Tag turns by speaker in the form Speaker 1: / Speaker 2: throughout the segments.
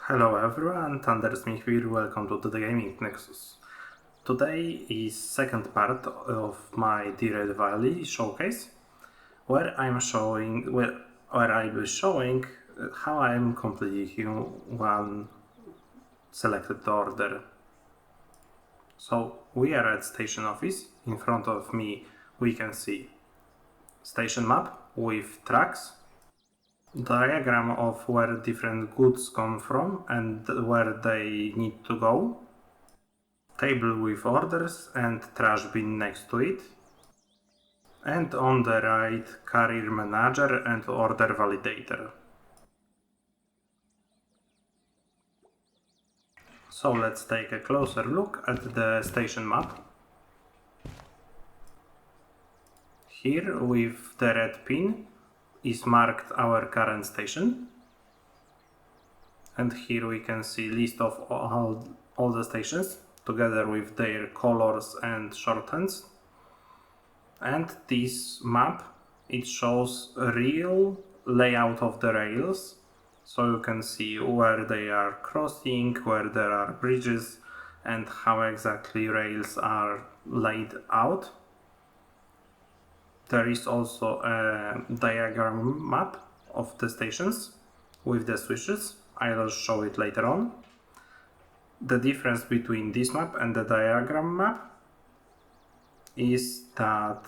Speaker 1: Hello everyone, Thundersmith here, welcome to the Gaming Nexus. Today is second part of my DerailValley Showcase, where I will showing how I am completing one selected order. So we are at station office. In front of me we can see station map with tracks, diagram of where different goods come from and where they need to go, table with orders and trash bin next to it, and on the right carrier manager and order validator. So let's take a closer look at the station map. Here with the red pin is marked our current station, and here we can see list of all the stations together with their colors and shorthands. And this map, it shows a real layout of the rails, so you can see where they are crossing, where there are bridges, and how exactly rails are laid out. There is also a diagram map of the stations with the switches. I'll show it later on. The difference between this map and the diagram map is that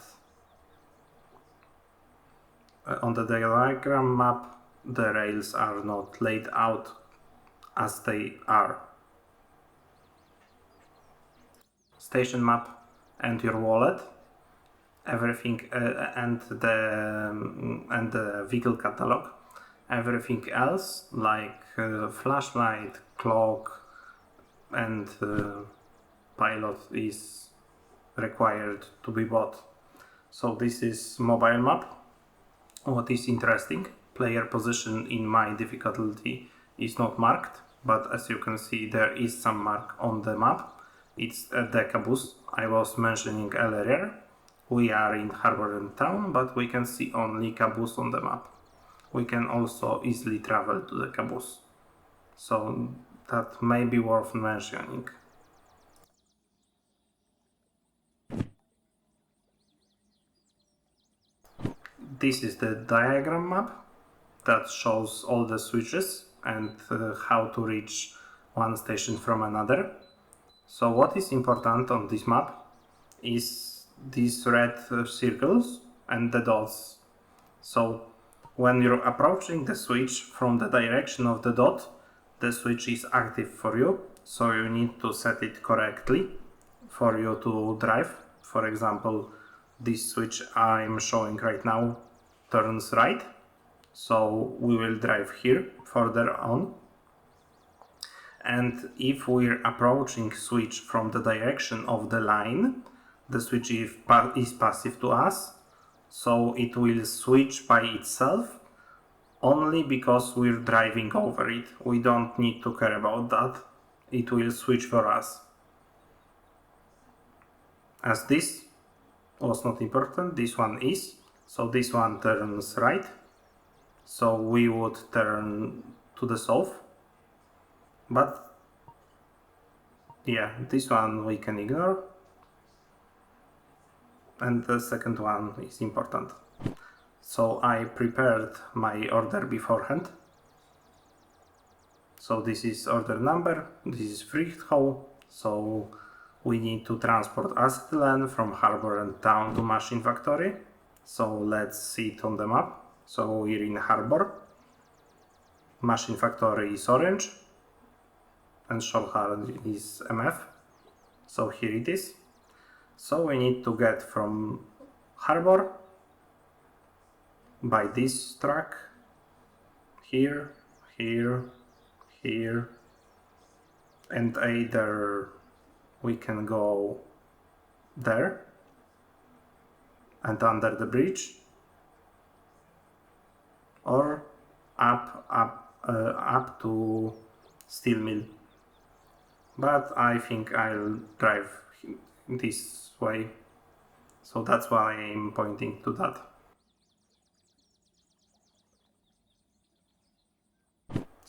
Speaker 1: on the diagram map the rails are not laid out as they are. Station map and your wallet, everything and the vehicle catalog. Everything else like flashlight, clock and pilot is required to be bought. So this is mobile map. What is interesting, player position in my difficulty is not marked, but as you can see there is some mark on the map. It's the caboose I was mentioning earlier. We are in Harbor and Town, but we can see only caboose on the map. We can also easily travel to the caboose, so that may be worth mentioning. This is the diagram map that shows all the switches and how to reach one station from another. So what is important on this map is these red circles and the dots. So when you're approaching the switch from the direction of the dot, the switch is active for you, so you need to set it correctly for you to drive. For example, this switch I'm showing right now turns right, so we will drive here further on. And if we're approaching switch from the direction of the line, the switch is passive to us, so it will switch by itself only because we're driving over it. We don't need to care about that. It will switch for us. As this was not important, this one is. So this one turns right. So we would turn to the south. But yeah, this one we can ignore. And the second one is important. So I prepared my order beforehand. So this is order number, this is freight haul. So we need to transport asset land from Harbor and Town to Machine Factory. So let's see it on the map. So we're in Harbor. Machine Factory is orange. And Shorehard is MF. So here it is. So we need to get from Harbor by this track, here, here, here, and either we can go there and under the bridge, or up to steel mill. But I think I'll drive this way, so that's why I'm pointing to that.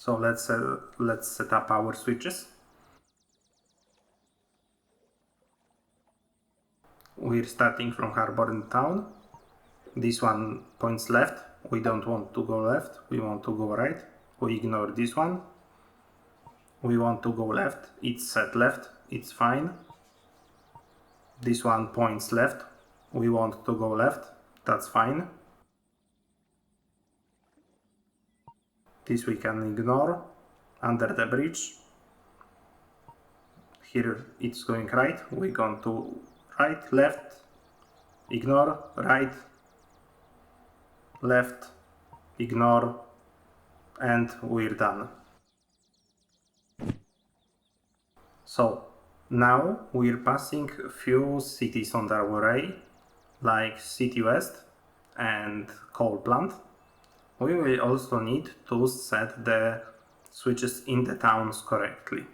Speaker 1: So let's set up our switches. We're starting from harbor in town. This one points left. We don't want to go left, we want to go right. We ignore this one. We want to go left, it's set left, it's fine. This one points left, we want to go left, that's fine. This we can ignore. Under the bridge, here it's going right, we're going to right, left, ignore, right, left, ignore, and we're done. So now we're passing a few cities on the array, like City West and coal plant. We will also need to set the switches in the towns correctly.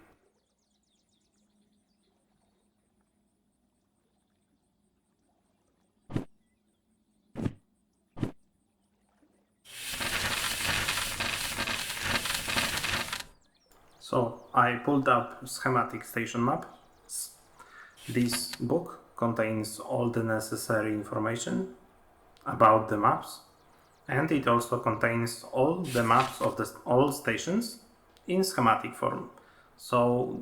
Speaker 1: So I pulled up schematic station map. This book contains all the necessary information about the maps, and it also contains all the maps of all stations in schematic form. So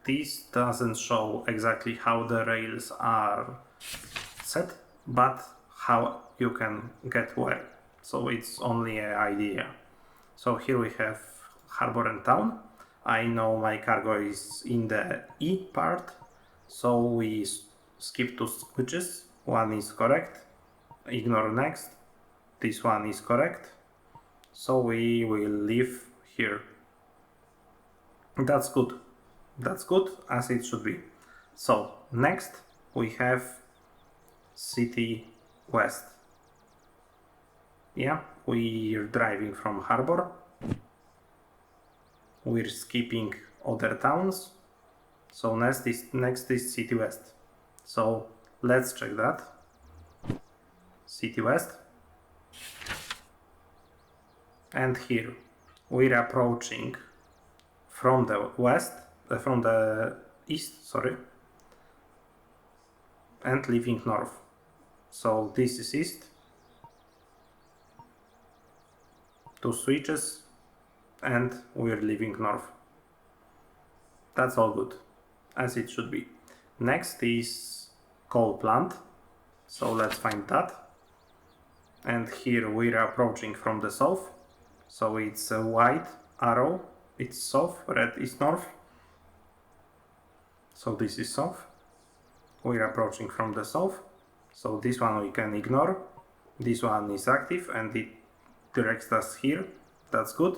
Speaker 1: this doesn't show exactly how the rails are set, but how you can get where. So it's only an idea. So here we have harbor and town. I know my cargo is in the E part, so we skip two switches. One is correct, ignore next. This one is correct, so we will leave here. That's good. That's good, as it should be. So next we have City West. Yeah, we're driving from harbor. We're skipping other towns. So next is City West. So let's check that. City West. And here we're approaching from the west, from the east, sorry, and leaving north. So this is east. Two switches, and we're leaving north. That's all good, as it should be. Next is coal plant, so let's find that. And here we're approaching from the south, so it's a white arrow, it's south, red is north. So this is south. We're approaching from the south, so this one we can ignore. This one is active and it directs us here, that's good.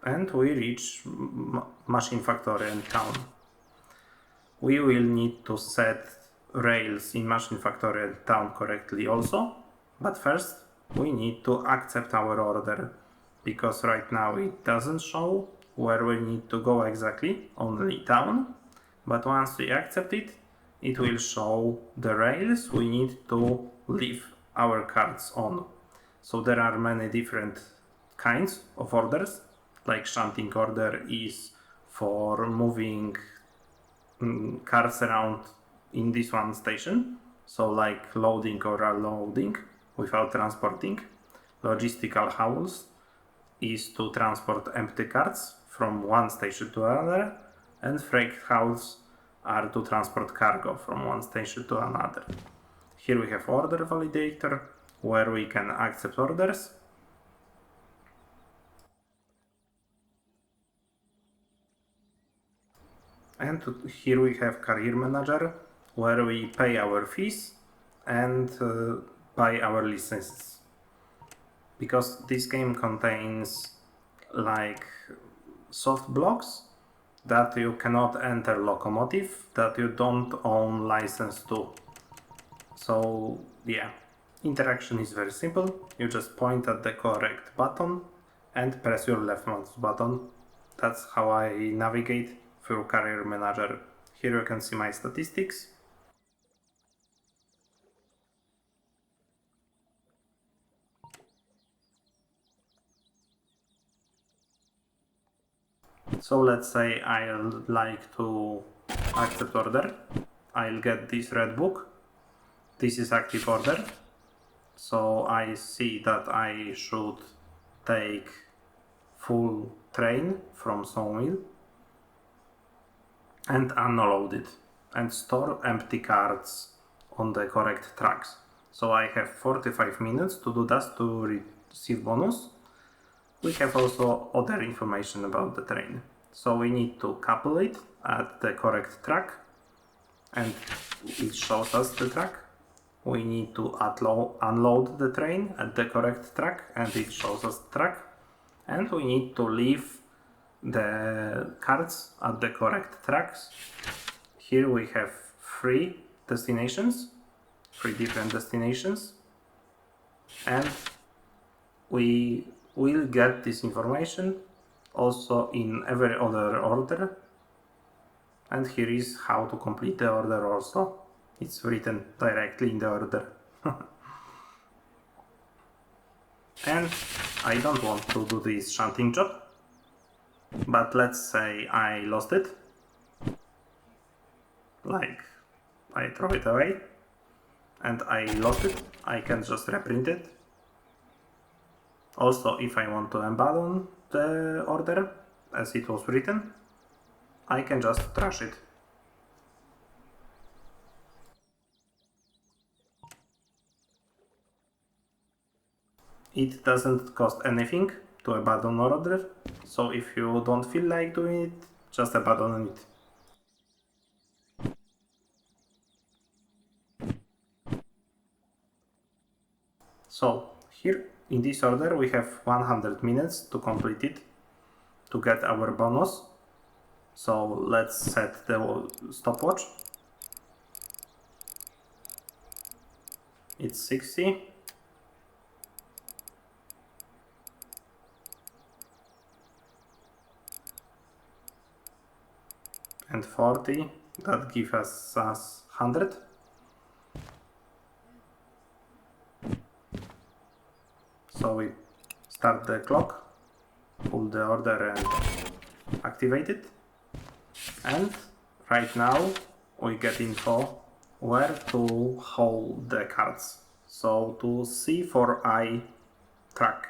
Speaker 1: And we reach machine factory and town. We will need to set rails in machine factory and town correctly also, but first we need to accept our order, because right now it doesn't show where we need to go exactly, only town. But once we accept it, it will show the rails we need to leave our cards on. So there are many different kinds of orders, like shunting order is for moving cars around in this one station, so like loading or unloading without transporting. Logistical hauls is to transport empty carts from one station to another, and freight hauls are to transport cargo from one station to another. Here we have order validator, where we can accept orders. And here we have career manager, where we pay our fees and buy our licenses. Because this game contains like soft blocks that you cannot enter locomotive, that you don't own license to. So yeah, interaction is very simple. You just point at the correct button and press your left mouse button. That's how I navigate through Career Manager. Here you can see my statistics. So let's say I'll like to accept order. I'll get this red book. This is active order. So I see that I should take full train from sawmill and unload it and store empty carts on the correct tracks. So I have 45 minutes to do that to receive bonus. We have also other information about the train. So we need to couple it at the correct track and it shows us the track. We need to unload the train at the correct track and it shows us the track. And we need to leave the carts at the correct tracks. Here we have three different destinations, and we will get this information also in every other order. And here is how to complete the order also. It's written directly in the order. And I don't want to do this shunting job, but let's say I lost it, like I throw it away and I lost it, I can just reprint it. Also, if I want to abandon the order as it was written, I can just trash it. It doesn't cost anything to abandon order, so if you don't feel like doing it, just abandon it. So here in this order we have 100 minutes to complete it to get our bonus. So let's set the stopwatch. It's 60. And 40, that gives us 100. So we start the clock, pull the order and activate it. And right now we get info where to hold the cards. So to C4I track.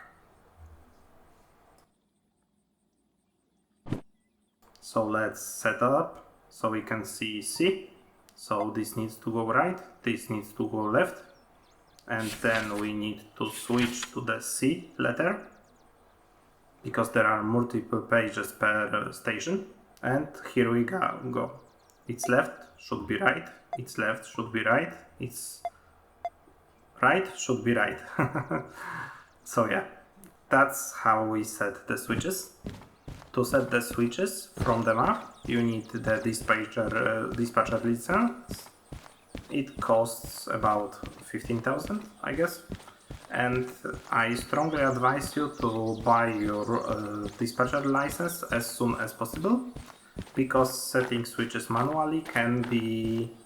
Speaker 1: So let's set it up so we can see C. So this needs to go right, this needs to go left, and then we need to switch to the C letter because there are multiple pages per station. And here we go. It's left, should be right, it's left, should be right, it's right, should be right. So yeah, that's how we set the switches. To set the switches from the map, you need the dispatcher license. It costs about 15,000, I guess. And I strongly advise you to buy your dispatcher license as soon as possible, because setting switches manually can be,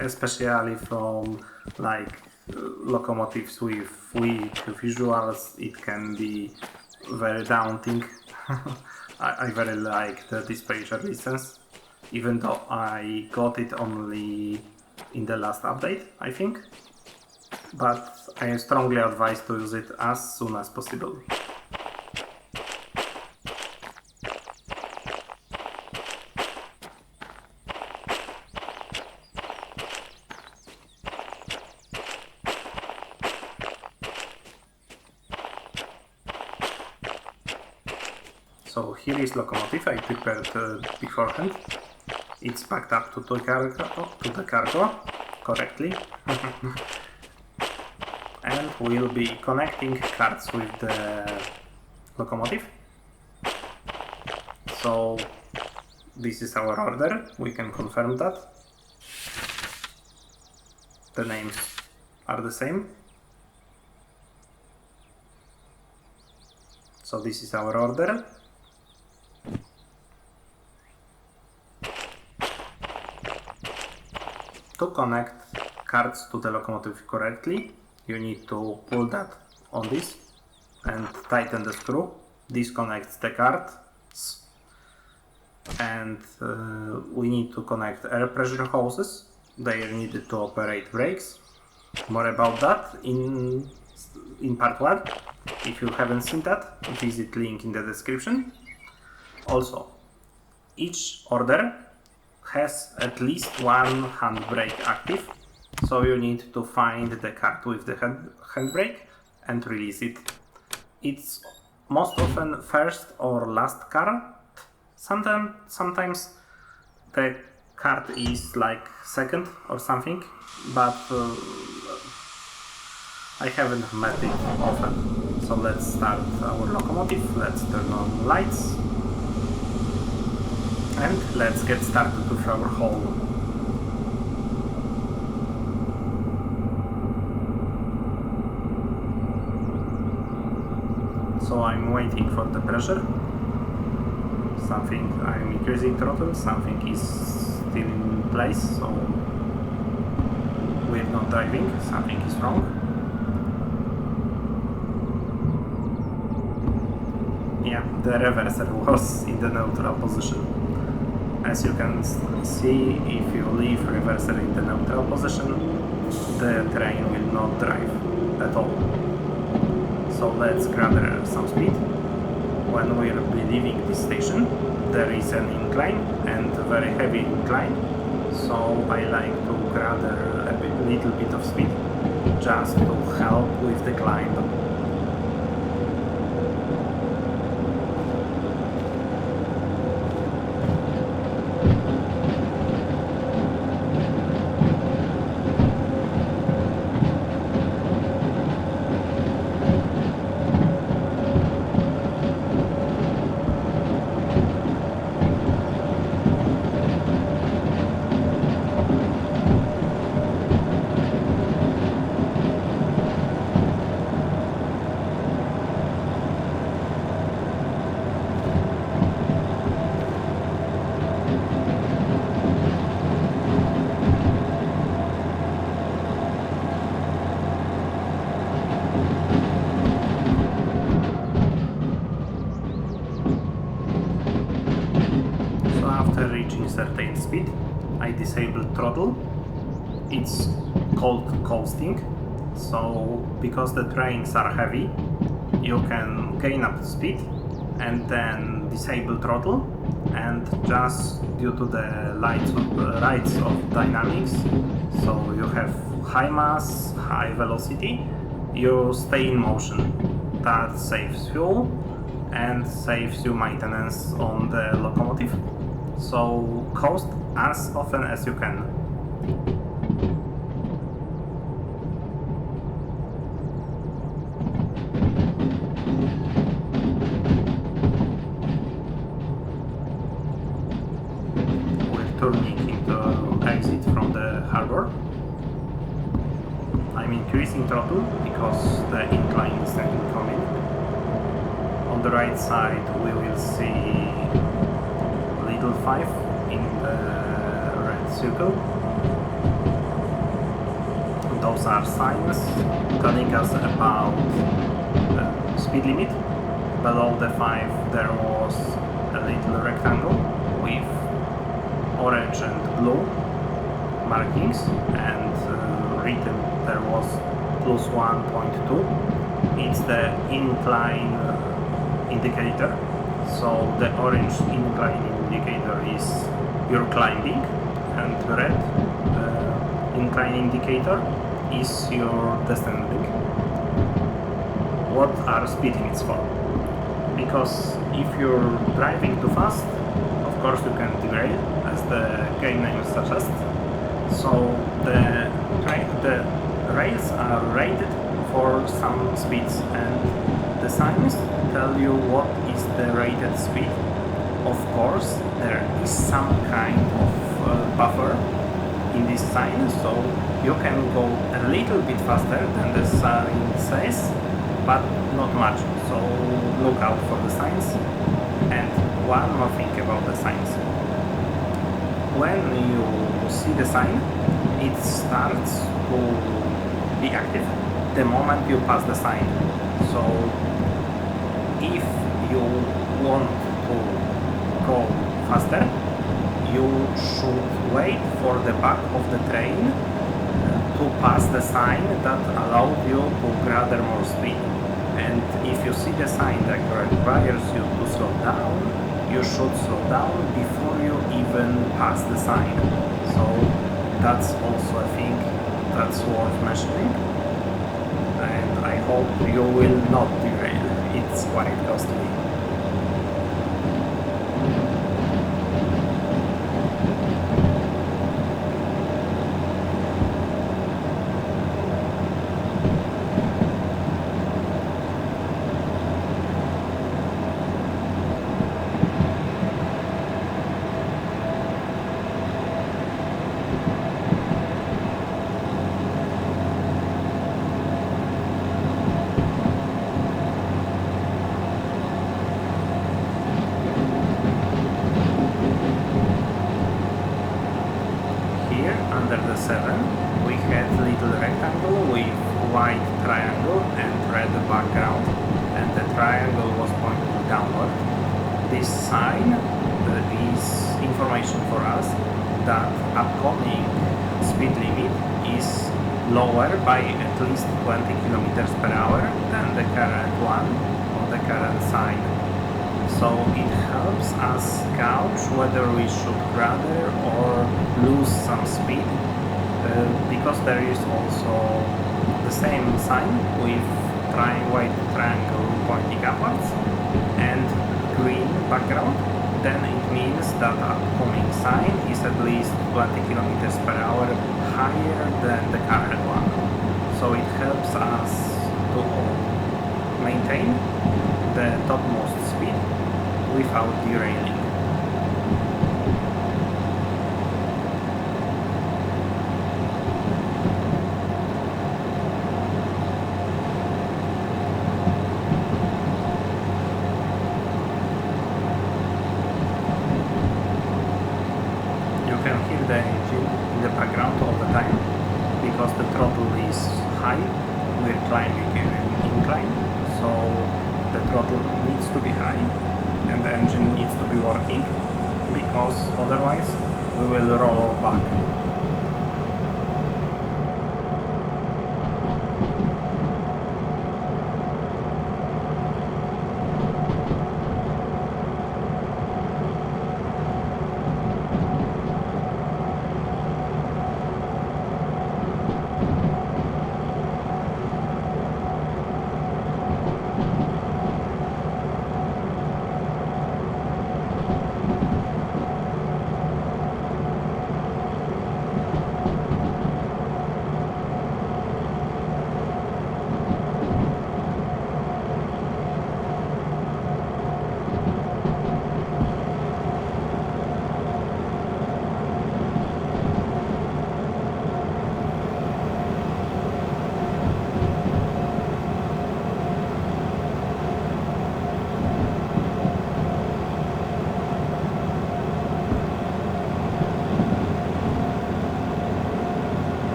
Speaker 1: especially from like locomotives with weak visuals, it can be very daunting. I very like the dispatcher license, even though I got it only in the last update, I think. But I strongly advise to use it as soon as possible. So here is locomotive I prepared beforehand. It's packed up to the cargo correctly. And we'll be connecting cards with the locomotive. So this is our order, we can confirm that. The names are the same. So this is our order. To connect cards to the locomotive correctly, you need to pull that on this and tighten the screw. This connects the cards and we need to connect air pressure hoses. They are needed to operate brakes. More about that in part 1. If you haven't seen that, visit link in the description. Also, each order has at least one handbrake active, so you need to find the card with the handbrake and release it. It's most often first or last card. Sometimes the card is like second or something, but I haven't met it often. So let's start our locomotive, let's turn on lights, and let's get started with our haul. So I'm waiting for the pressure. Something I'm increasing throttle, something is still in place, so we're not driving, something is wrong. Yeah, the reverser was in the neutral position. As you can see, if you leave reverser in the neutral position, the train will not drive at all. So let's gather some speed. When we will be leaving this station, there is an incline and a very heavy incline, so I like to gather a little bit of speed just to help with the climb. After reaching certain speed, I disable throttle. It's called coasting. So because the trains are heavy, you can gain up speed and then disable throttle, and just due to the rights of dynamics, so you have high mass, high velocity, you stay in motion. That saves fuel and saves you maintenance on the locomotive. So coast as often as you can. We're turning into exit from the harbor. I'm increasing throttle because the incline is incoming. On the right side we will see little 5 in the red circle. Those are signs telling us about the speed limit. Below the 5 there was a little rectangle with orange and blue markings, and written there was plus 1.2. It's the incline indicator. So the orange incline indicator is your climbing, and red incline indicator is your descending. What are speed limits for? Because if you're driving too fast, of course you can derail, as the game name suggests. So the rails are rated for some speeds, and the signs tell you what is the rated speed. Of course, there is some kind of buffer in this sign, so you can go a little bit faster than the sign says, but not much. So look out for the signs. And one more thing about the signs. When you see the sign, it starts to be active the moment you pass the sign. So if you want to go faster, you should wait for the back of the train to pass the sign that allows you to gather more speed. And if you see the sign that requires you to slow down, you should slow down before you even pass the sign. So that's also a thing that's worth mentioning. And I hope you will not derail. It's quite costly. Under the 7, we had little rectangle with white triangle and red background, and the triangle was pointing downward. This sign is information for us that upcoming speed limit is lower by at least 20 kilometers per hour than the current one on the current sign. So it helps us gauge whether we should rather or lose some speed, because there is also the same sign with white triangle pointing upwards and green background. Then it means that upcoming sign is at least 20 kilometers per hour higher than the current one. So it helps us to maintain the topmost speed without derailing. You can hear the engine in the background all the time because the throttle is high. We're climbing an incline, so the throttle needs to be high and the engine needs to be working, because otherwise we will roll back.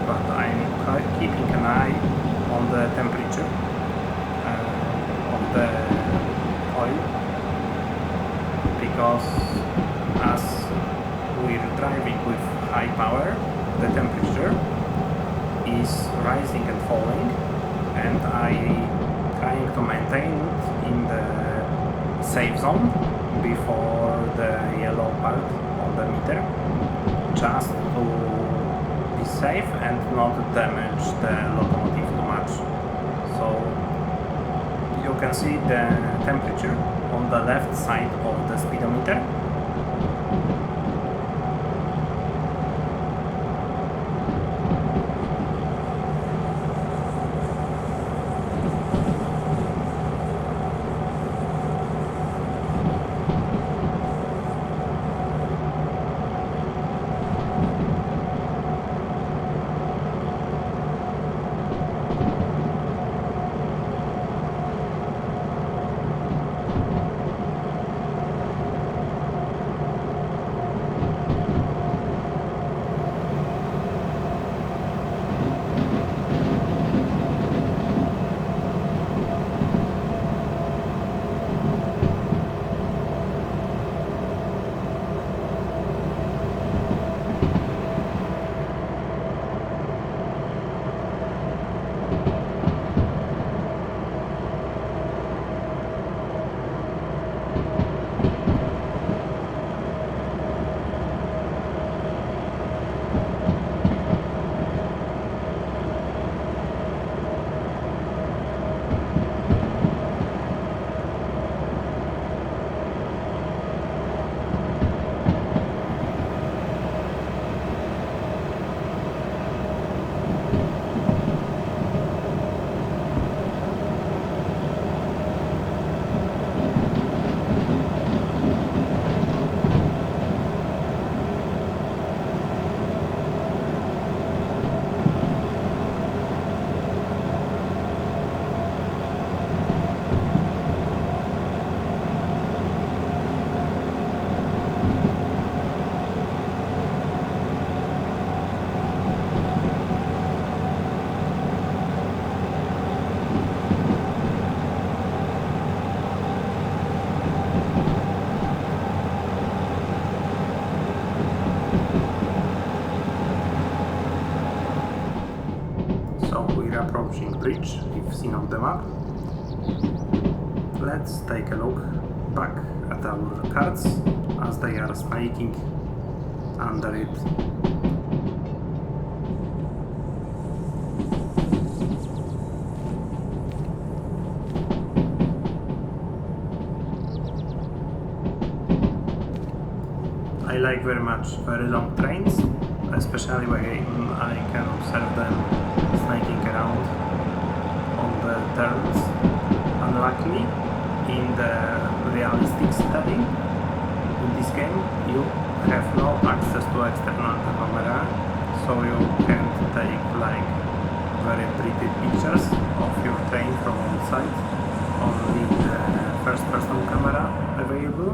Speaker 1: But I'm keeping an eye on the temperature of the oil, because as we're driving with high power, the temperature is rising and falling, and I'm trying to maintain it in the safe zone before the yellow part on the meter, just to safe and not damage the locomotive too much. So you can see the temperature on the left side of the speedometer. approaching bridge if seen on the map. Let's take a look back at our cards as they are snaking under it. I like very much very long trains, especially when I can observe them snaking around on the turns. Unluckily, in the realistic setting in this game, you have no access to external camera, so you can't take like very pretty pictures of your train from outside, only the first-person camera available.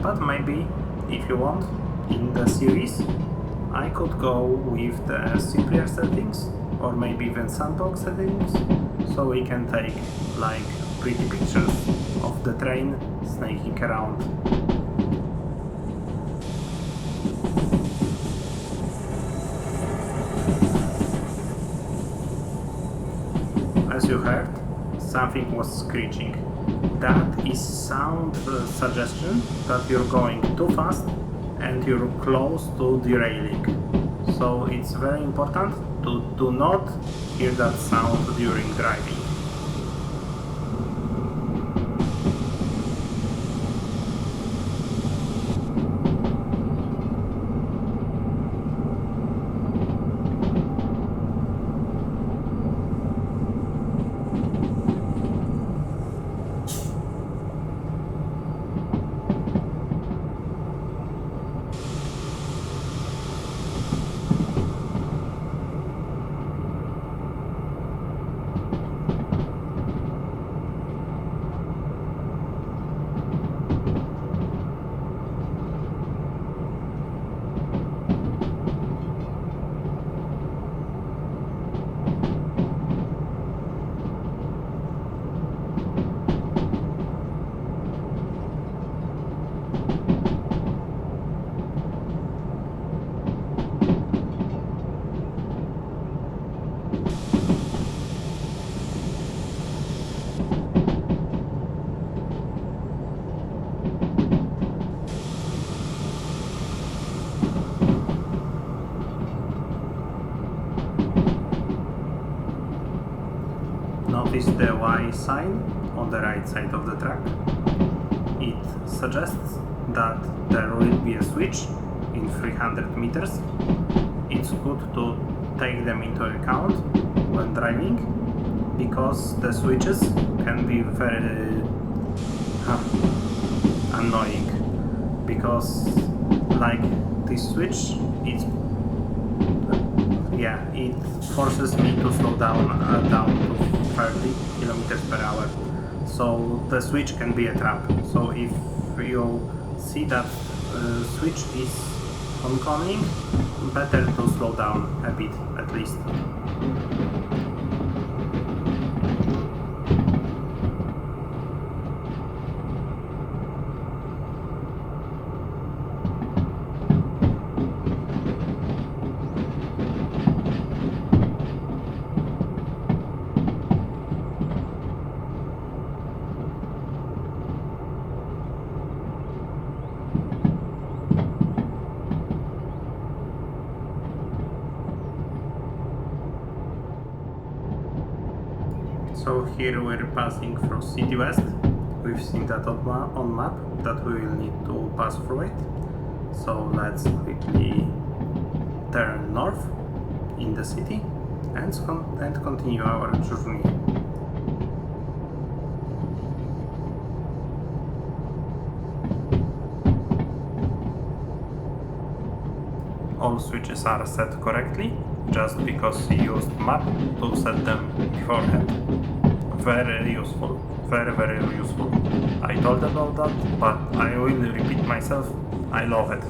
Speaker 1: But maybe, if you want, in the series, I could go with the simpler settings, or maybe even sandbox settings, so we can take like pretty pictures of the train snaking around. As you heard, something was screeching. That is sound suggestion that you're going too fast and you're close to derailing. So it's very important to do not hear that sound during driving. Notice the Y sign on the right side of the track. It suggests that there will be a switch in 300 meters. It's good to take them into account when driving, because the switches can be very annoying, because like this switch, it forces me to slow down to 30 kilometers per hour. So the switch can be a trap. So if you see that switch is oncoming, better to slow down a bit at least. So here we're passing through City West. We've seen that on map that we will need to pass through it. So let's quickly turn north in the city and continue our journey. All switches are set correctly, just because you used map to set them beforehand. Very useful, very useful. I told about that, but I will repeat myself, I love it.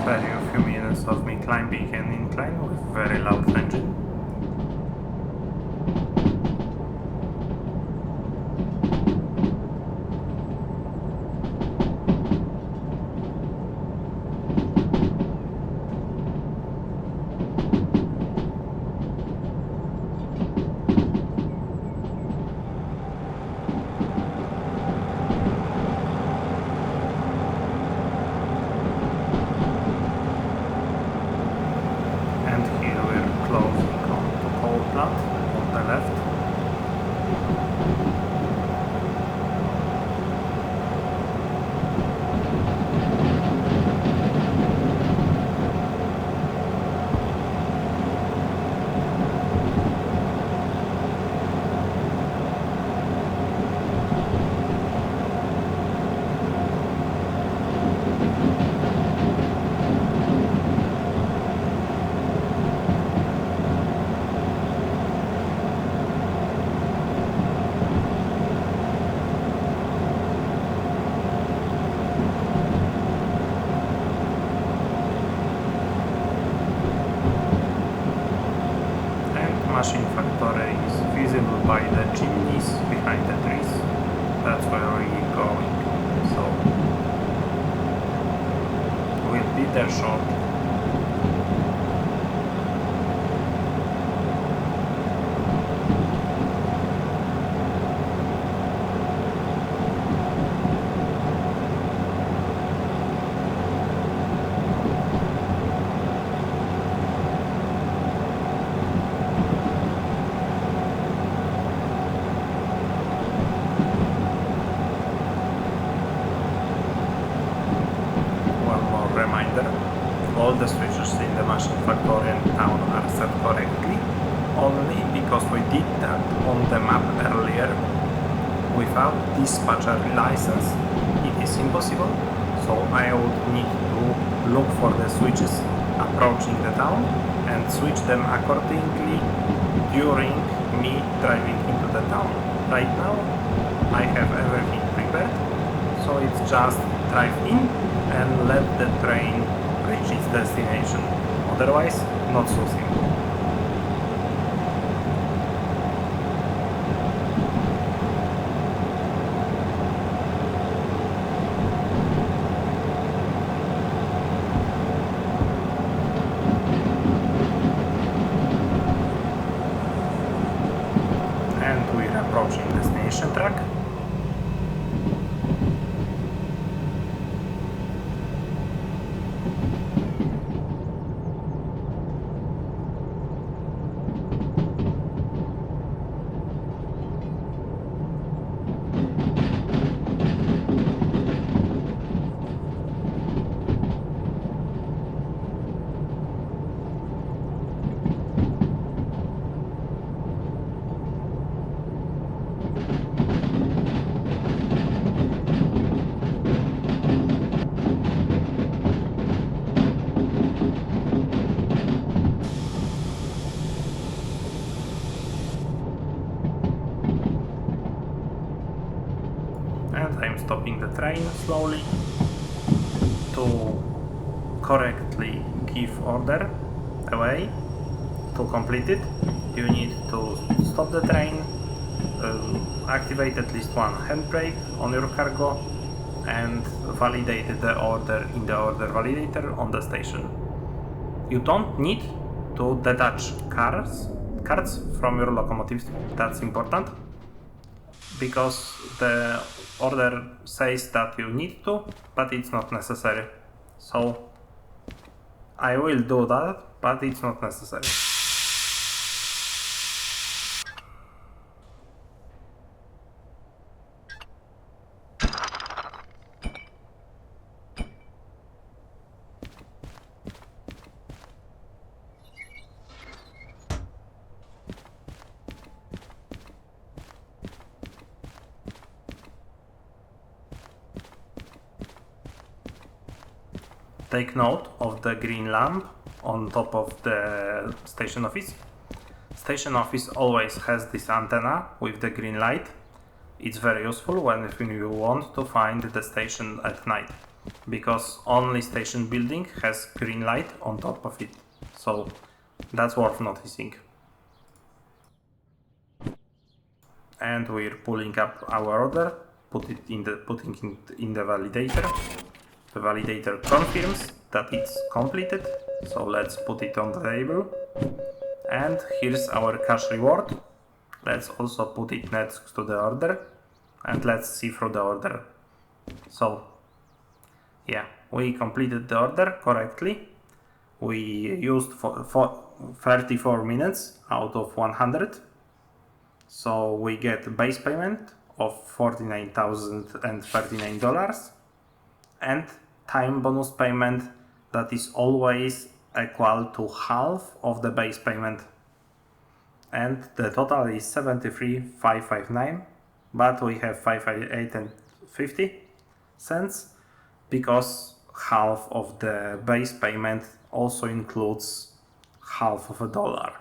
Speaker 1: spare you a few minutes of me climbing an incline with very loud engine. Machine factory is visible by the chimneys behind the trees. That's where we're going. So we'll be there shortly. All the switches in the machine factory and town are set correctly, only because we did that on the map earlier. Without dispatcher license, it is impossible, so I would need to look for the switches approaching the town and switch them accordingly during me driving into the town. Right now, I have everything prepared, so it's just drive in and let the train reach its destination. Otherwise, not so simple. And we're approaching the destination track. And I'm stopping the train slowly to correctly give order away. To complete it, you need to stop the train, activate at least one handbrake on your cargo, and validate the order in the order validator on the station. You don't need to detach cards from your locomotives. That's important, because the order says that you need to, but it's not necessary. So I will do that, but it's not necessary. Take note of the green lamp on top of the station office. Station office always has this antenna with the green light. It's very useful when you want to find the station at night. because only station building has green light on top of it, so that's worth noticing. And we're pulling up our order, putting it in the validator. The validator confirms that it's completed, so let's put it on the table. And here's our cash reward. Let's also put it next to the order, and let's see through the order. So yeah, we completed the order correctly. We used for 34 minutes out of 100. So we get base payment of $49,039 and time bonus payment that is always equal to half of the base payment. And the total is 73,559, but we have 558 and 50 cents because half of the base payment also includes half of a dollar.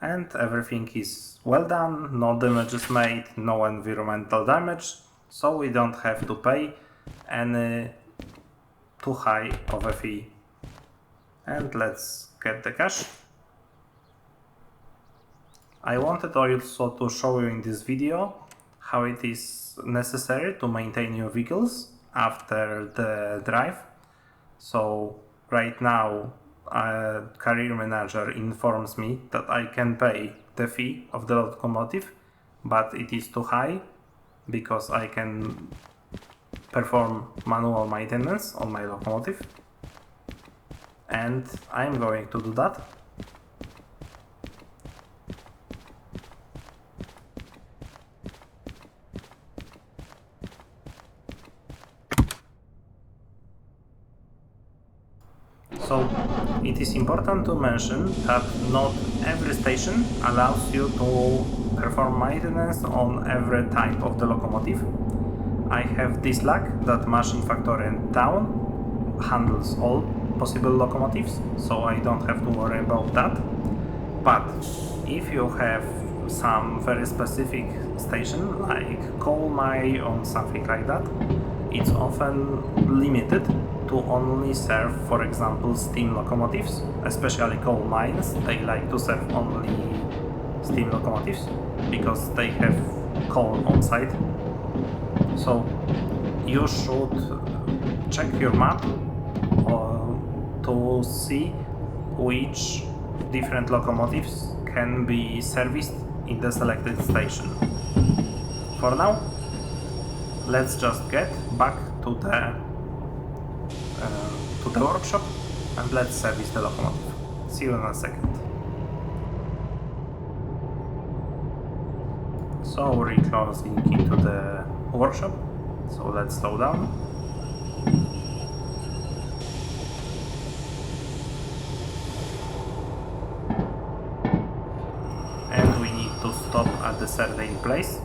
Speaker 1: And everything is well done, no damages made, no environmental damage, so we don't have to pay any too high of a fee. And let's get the cash. I wanted also to show you in this video how it is necessary to maintain your vehicles after the drive. So right now a career manager informs me that I can pay the fee of the locomotive, but it is too high because I can perform manual maintenance on my locomotive, and I'm going to do that. So it is important to mention that not every station allows you to perform maintenance on every type of the locomotive. I have this luck that Machine Factory in town handles all possible locomotives, so I don't have to worry about that. But if you have some very specific station like coal mine or something like that, it's often limited to only serve, for example, steam locomotives, especially coal mines. They like to serve only steam locomotives because they have coal on site. So you should check your map to see which different locomotives can be serviced in the selected station. For now, let's just get back to the workshop and let's service the locomotive. See you in a second. So we're closing into the workshop, so let's slow down. And we need to stop at the certain place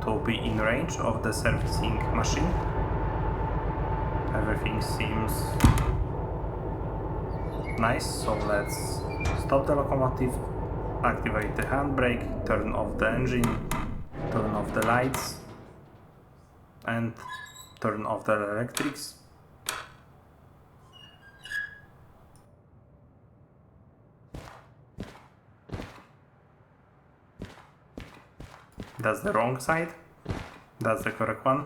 Speaker 1: to be in range of the servicing machine. Everything seems nice, so let's stop the locomotive, activate the handbrake, turn off the engine, turn off the lights, and turn off the electrics. That's the wrong side, that's the correct one.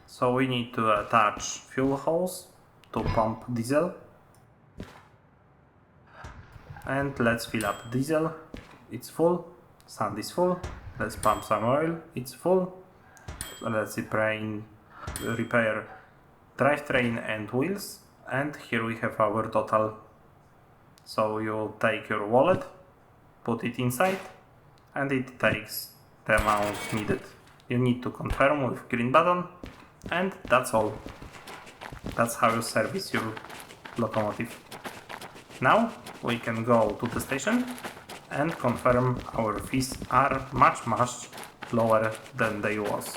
Speaker 1: So we need to attach fuel hose to pump diesel. And let's fill up diesel, it's full, sand is full, let's pump some oil, it's full. So let's repair drivetrain and wheels, and here we have our total. So you take your wallet, put it inside, and it takes the amount needed. You need to confirm with green button, and that's all. That's how you service your locomotive. Now we can go to the station and confirm our fees are much lower than they was.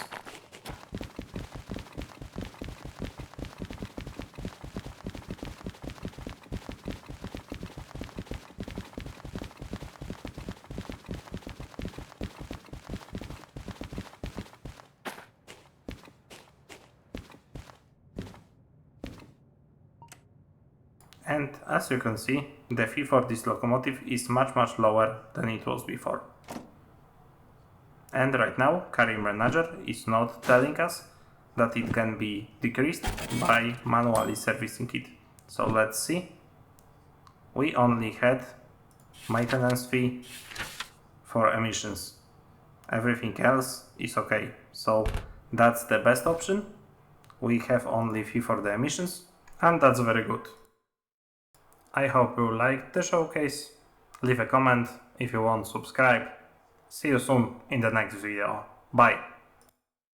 Speaker 1: And as you can see, the fee for this locomotive is much lower than it was before. And right now, Carrier Manager is not telling us that it can be decreased by manually servicing it. So let's see. We only had maintenance fee for emissions. Everything else is okay. So that's the best option. We have only fee for the emissions, and that's very good. I hope you liked the showcase. Leave a comment if you want, subscribe. See you soon in the next video. Bye.